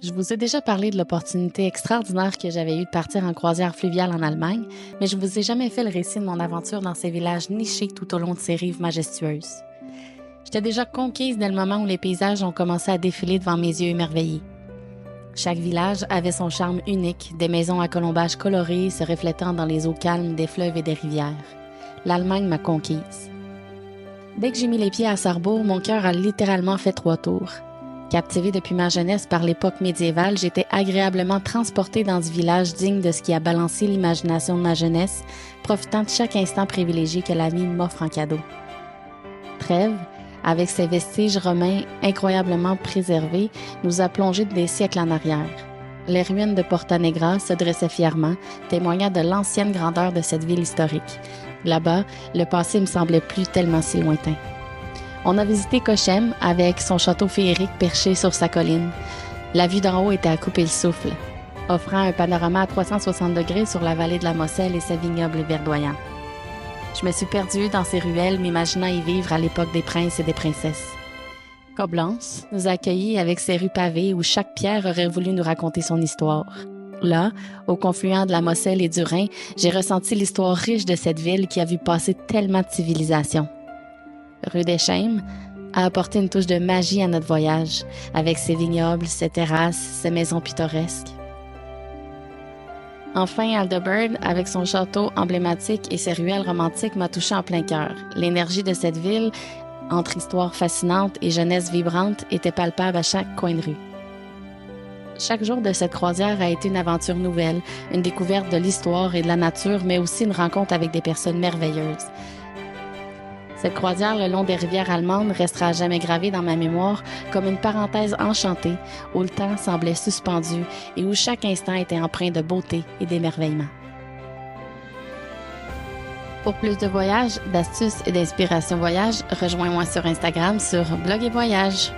Je vous ai déjà parlé de l'opportunité extraordinaire que j'avais eue de partir en croisière fluviale en Allemagne, mais je ne vous ai jamais fait le récit de mon aventure dans ces villages nichés tout au long de ces rives majestueuses. J'étais déjà conquise dès le moment où les paysages ont commencé à défiler devant mes yeux émerveillés. Chaque village avait son charme unique, des maisons à colombages colorés se reflétant dans les eaux calmes des fleuves et des rivières. L'Allemagne m'a conquise. Dès que j'ai mis les pieds à Sarrebourg, mon cœur a littéralement fait 3 tours. Captivée depuis ma jeunesse par l'époque médiévale, j'étais agréablement transportée dans ce village digne de ce qui a balancé l'imagination de ma jeunesse, profitant de chaque instant privilégié que la vie m'offre en cadeau. Trèves, avec ses vestiges romains incroyablement préservés, nous a plongés des siècles en arrière. Les ruines de Porta Negra se dressaient fièrement, témoignant de l'ancienne grandeur de cette ville historique. Là-bas, le passé me semblait plus tellement si lointain. On a visité Cochem avec son château féerique perché sur sa colline. La vue d'en haut était à couper le souffle, offrant un panorama à 360 degrés sur la vallée de la Moselle et ses vignobles verdoyants. Je me suis perdue dans ces ruelles, m'imaginant y vivre à l'époque des princes et des princesses. Coblence nous a accueillis avec ses rues pavées où chaque pierre aurait voulu nous raconter son histoire. Là, au confluent de la Moselle et du Rhin, j'ai ressenti l'histoire riche de cette ville qui a vu passer tellement de civilisations. Rue des Chêmes a apporté une touche de magie à notre voyage, avec ses vignobles, ses terrasses, ses maisons pittoresques. Enfin, Aldebert, avec son château emblématique et ses ruelles romantiques, m'a touché en plein cœur. L'énergie de cette ville, entre histoire fascinante et jeunesse vibrante, était palpable à chaque coin de rue. Chaque jour de cette croisière a été une aventure nouvelle, une découverte de l'histoire et de la nature, mais aussi une rencontre avec des personnes merveilleuses. Cette croisière le long des rivières allemandes restera à jamais gravée dans ma mémoire comme une parenthèse enchantée où le temps semblait suspendu et où chaque instant était empreint de beauté et d'émerveillement. Pour plus de voyages, d'astuces et d'inspiration voyage, rejoins-moi sur Instagram sur Blog et Voyage.